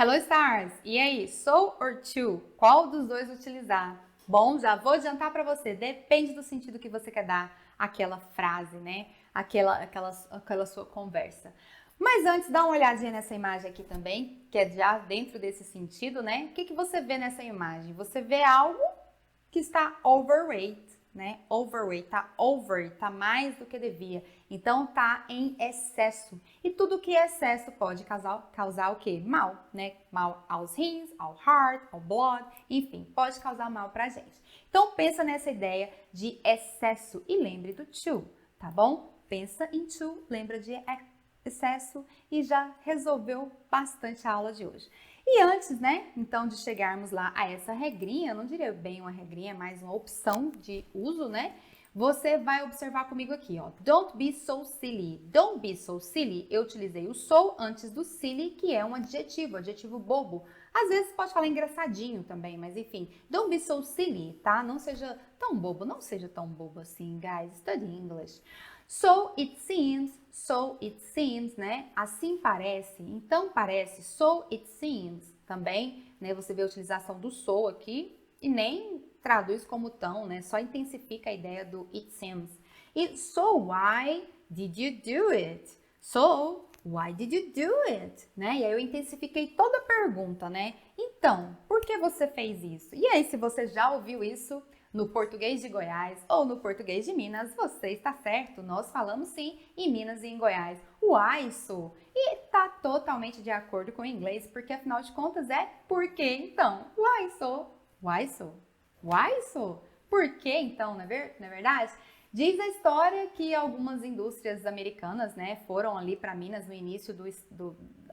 Hello Stars! E aí, so or to? Qual dos dois utilizar? Bom, já vou adiantar para você, depende do sentido que você quer dar àquela frase, né? Aquela sua conversa. Mas antes, dá uma olhadinha nessa imagem aqui também, que é já dentro desse sentido, né? O que você vê nessa imagem? Você vê algo que está overweight, né? Overweight, tá over, tá mais do que devia. Então tá em excesso. E tudo que é excesso pode causar o quê? Mal, né? Mal aos rins, ao heart, ao blood, enfim, pode causar mal pra gente. Então pensa nessa ideia de excesso e lembre do to, tá bom? Pensa em to, lembra de excesso e já resolveu bastante a aula de hoje. E antes, né, então de chegarmos lá a essa regrinha, não diria bem uma regrinha, mas uma opção de uso, né? Você vai observar comigo aqui, ó. Don't be so silly. Don't be so silly. Eu utilizei o so antes do silly, que é um adjetivo bobo. Às vezes pode falar engraçadinho também, mas enfim. Don't be so silly, tá? Não seja tão bobo assim, guys. Study English. So it seems, né? Assim parece, então parece, so it seems também, né? Você vê a utilização do so aqui e nem traduz como tão, né? Só intensifica a ideia do it seems. E so why did you do it? So why did you do it? Né? E aí eu intensifiquei toda a pergunta, né? Então, por que você fez isso? E aí, se você já ouviu isso no português de Goiás ou no português de Minas, você está certo, nós falamos sim em Minas e em Goiás. Why so? E está totalmente de acordo com o inglês, porque afinal de contas é por que então? Why so? Why so? Why so? Por que então, não é verdade? Diz a história que algumas indústrias americanas, né, foram ali para Minas no início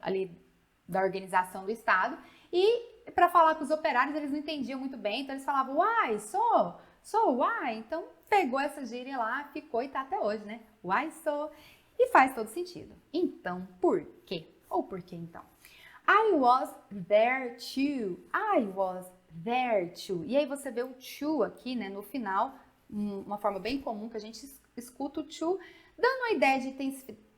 ali da organização do estado e para falar com os operários eles não entendiam muito bem, então eles falavam why, so why, então pegou essa gíria lá, ficou e tá até hoje, né? Why so? E faz todo sentido. Então, por quê? Ou por que então? I was there too. I was there too. E aí você vê o to aqui, né, no final, uma forma bem comum que a gente escuta o to, dando a ideia de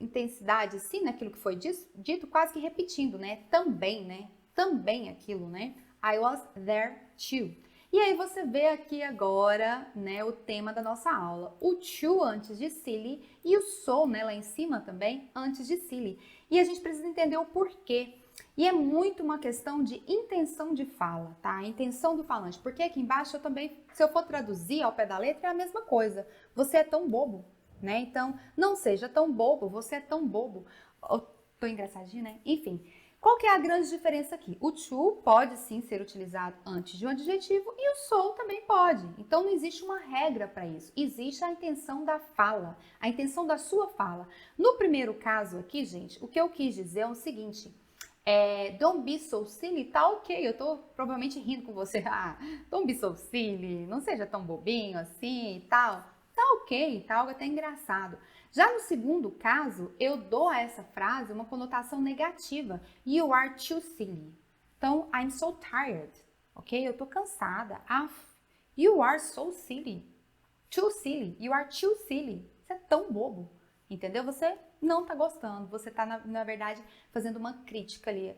intensidade, sim, naquilo que foi dito, quase que repetindo, né? Também, né? Também aquilo, né? I was there too. E aí você vê aqui agora, né, o tema da nossa aula. O to antes de silly e o so, né, lá em cima também, antes de silly. E a gente precisa entender o porquê. E é muito uma questão de intenção de fala, tá? A intenção do falante. Porque aqui embaixo eu também, se eu for traduzir ao pé da letra, é a mesma coisa. Você é tão bobo, né? Então, não seja tão bobo, você é tão bobo. Tô engraçadinho, né? Enfim, qual que é a grande diferença aqui? O to pode sim ser utilizado antes de um adjetivo e o so também pode. Então, não existe uma regra para isso. Existe a intenção da fala, a intenção da sua fala. No primeiro caso aqui, gente, o que eu quis dizer é o seguinte... don't be so silly, tá ok, eu tô provavelmente rindo com você, don't be so silly, não seja tão bobinho assim e tal, tá ok, tá algo até engraçado. Já no segundo caso, eu dou a essa frase uma conotação negativa, you are too silly, então I'm so tired, ok, eu tô cansada, you are so silly, too silly, you are too silly, você é tão bobo, entendeu? Você não tá gostando, você tá, na verdade, fazendo uma crítica ali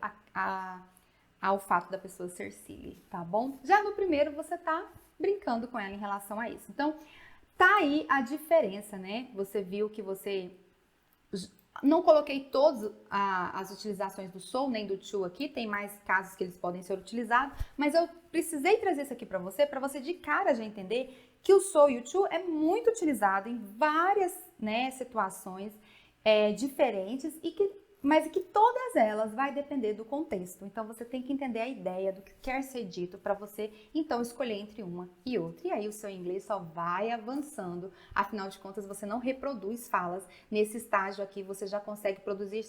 ao fato da pessoa ser silly, tá bom? Já no primeiro, você tá brincando com ela em relação a isso. Então, tá aí a diferença, né? Você viu que você... Não coloquei todas as utilizações do so nem do to aqui, tem mais casos que eles podem ser utilizados, mas eu precisei trazer isso aqui para você de cara já entender que o so e o to é muito utilizado em várias, né, situações diferentes mas que todas elas vai depender do contexto. Então você tem que entender a ideia do que quer ser dito para você então escolher entre uma e outra. E aí o seu inglês só vai avançando. Afinal de contas, você não reproduz falas. Nesse estágio aqui, você já consegue produzir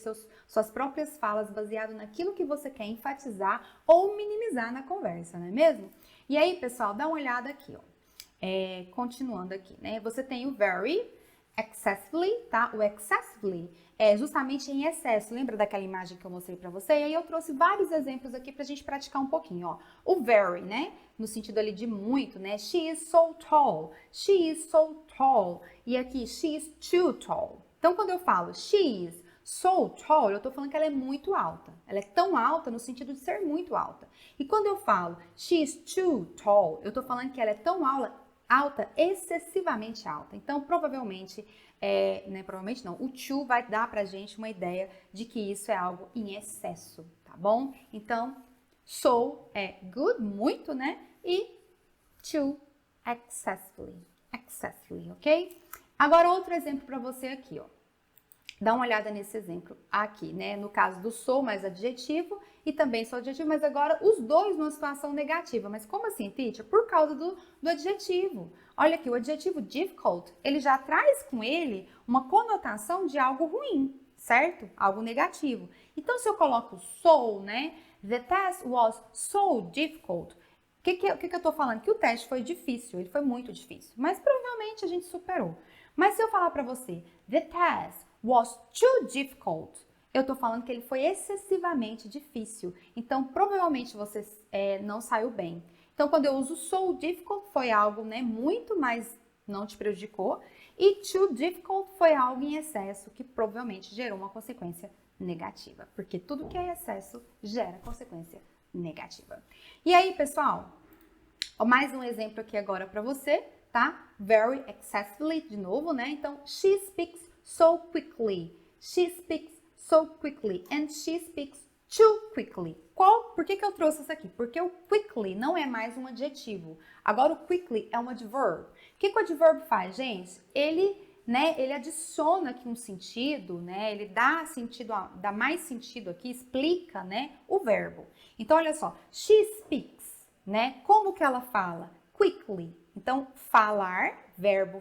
suas próprias falas baseado naquilo que você quer enfatizar ou minimizar na conversa, não é mesmo? E aí, pessoal, dá uma olhada aqui, ó. Continuando aqui, né? Você tem o very, excessively, tá? O excessively é justamente em excesso. Lembra daquela imagem que eu mostrei pra você? E aí eu trouxe vários exemplos aqui pra gente praticar um pouquinho, ó. O very, né? No sentido ali de muito, né? She is so tall. She is so tall. E aqui, she is too tall. Então, quando eu falo she is So tall, eu tô falando que ela é muito alta. Ela é tão alta no sentido de ser muito alta. E quando eu falo she's too tall, eu tô falando que ela é tão alta, excessivamente alta. Então, provavelmente, provavelmente não, o too vai dar pra gente uma ideia de que isso é algo em excesso, tá bom? Então, so é good, muito, né? E too, excessively, ok? Agora, outro exemplo para você aqui, ó. Dá uma olhada nesse exemplo aqui, né? No caso do so, mais adjetivo, e também só adjetivo, mas agora os dois numa situação negativa. Mas como assim, teacher? Por causa do adjetivo. Olha aqui, o adjetivo difficult, ele já traz com ele uma conotação de algo ruim, certo? Algo negativo. Então, se eu coloco so, né? The test was so difficult. O que eu tô falando? Que o teste foi difícil, ele foi muito difícil. Mas provavelmente a gente superou. Mas se eu falar para você, the test was too difficult, eu tô falando que ele foi excessivamente difícil. Então, provavelmente você não saiu bem. Então, quando eu uso so difficult, foi algo, né, muito mais não te prejudicou. E too difficult foi algo em excesso, que provavelmente gerou uma consequência negativa. Porque tudo que é excesso gera consequência negativa. E aí, pessoal, mais um exemplo aqui agora para você, tá? Very excessively, de novo, né? Então, she speaks so quickly. She speaks so quickly. And she speaks too quickly. Por que eu trouxe isso aqui? Porque o quickly não é mais um adjetivo. Agora, o quickly é um adverb. O que o adverb faz, gente? Ele adiciona aqui um sentido, né? Ele dá sentido, dá mais sentido aqui, explica, né, o verbo. Então, olha só, she speaks, né? Como que ela fala? Quickly. Então, falar, verbo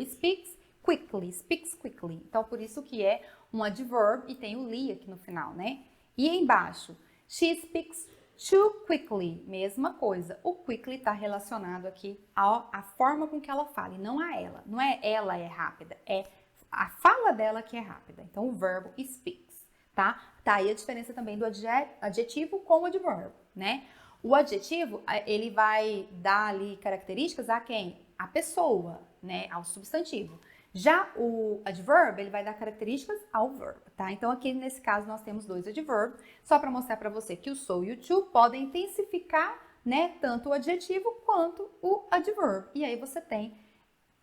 speaks quickly. Então, por isso que é um adverb e tem o ly aqui no final, né? E embaixo, she speaks too quickly, mesma coisa. O quickly está relacionado aqui à forma com que ela fala e não a ela. Não é ela é rápida, é a fala dela que é rápida. Então, o verbo speaks, tá? Tá aí a diferença também do adjetivo com o adverbo, né? O adjetivo, ele vai dar ali características a quem? A pessoa, né? Ao substantivo. Já o adverb, ele vai dar características ao verbo, tá? Então, aqui nesse caso, nós temos dois adverbs, só para mostrar para você que o so e o to podem intensificar, né, tanto o adjetivo quanto o adverb. E aí você tem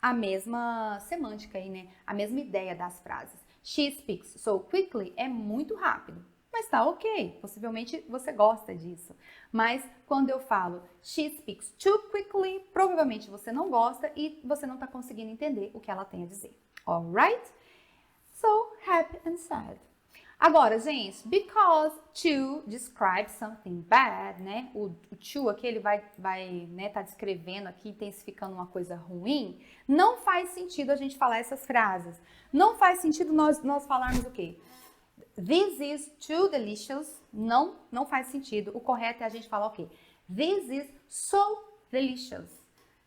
a mesma semântica aí, né? A mesma ideia das frases. She speaks so quickly é muito rápido. Mas tá ok, possivelmente você gosta disso. Mas quando eu falo she speaks too quickly, provavelmente você não gosta e você não está conseguindo entender o que ela tem a dizer. Alright? So, happy and sad. Agora, gente, because to describe something bad, né? O to aqui, ele vai né, tá descrevendo aqui, intensificando uma coisa ruim. Não faz sentido a gente falar essas frases. Não faz sentido nós falarmos o quê? This is too delicious. Não faz sentido. O correto é a gente falar o quê? This is so delicious.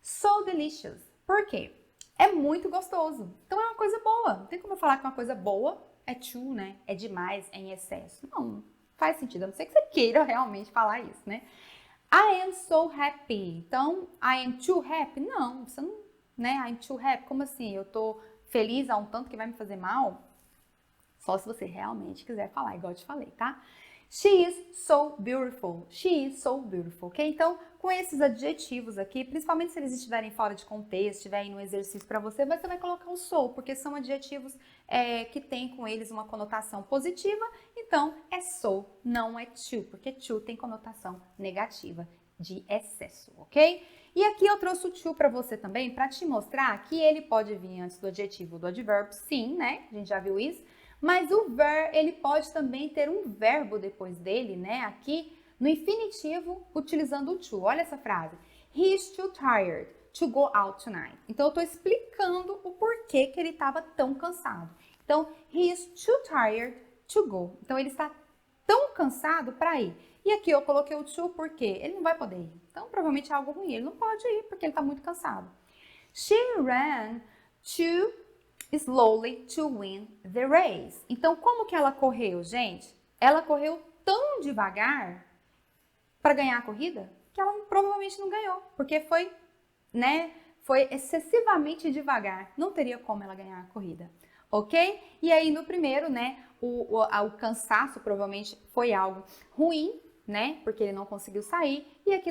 So delicious. Por quê? É muito gostoso. Então é uma coisa boa. Não tem como eu falar que uma coisa boa é too, né? É demais, é em excesso. Não faz sentido. A não ser que você queira realmente falar isso, né? I am so happy. Então, I am too happy? Não, você não, né? I'm too happy. Como assim? Eu tô feliz a um tanto que vai me fazer mal? Só se você realmente quiser falar, igual eu te falei, tá? She is so beautiful. She is so beautiful, ok? Então, com esses adjetivos aqui, principalmente se eles estiverem fora de contexto, estiverem no exercício para você vai colocar o so, porque são adjetivos que têm com eles uma conotação positiva. Então, é so, não é to, porque to tem conotação negativa de excesso, ok? E aqui eu trouxe o to para você também, para te mostrar que ele pode vir antes do adjetivo ou do advérbio, sim, né? A gente já viu isso. Mas o ele pode também ter um verbo depois dele, né? Aqui no infinitivo, utilizando o to. Olha essa frase. He is too tired to go out tonight. Então, eu estou explicando o porquê que ele estava tão cansado. Então, he is too tired to go. Então, ele está tão cansado para ir. E aqui eu coloquei o to porque ele não vai poder ir. Então, provavelmente é algo ruim. Ele não pode ir porque ele está muito cansado. She ran to slowly to win the race. Então, como que ela correu, gente? Ela correu tão devagar para ganhar a corrida que ela provavelmente não ganhou, porque foi, né, foi excessivamente devagar. Não teria como ela ganhar a corrida. ok? E aí no primeiro, né, o cansaço provavelmente foi algo ruim, né, porque ele não conseguiu sair. E aqui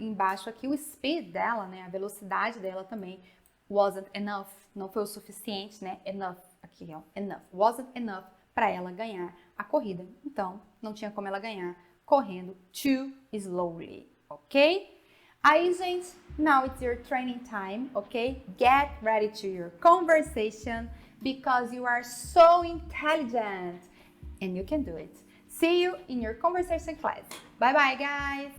embaixo, aqui o speed dela, né, a velocidade dela também wasn't enough, não foi o suficiente, né, enough, aqui ó, enough, wasn't enough para ela ganhar a corrida. Então, não tinha como ela ganhar correndo too slowly, ok? Aí, gente, now it's your training time, okay? Get ready to your conversation because you are so intelligent and you can do it. See you in your conversation class. Bye bye, guys!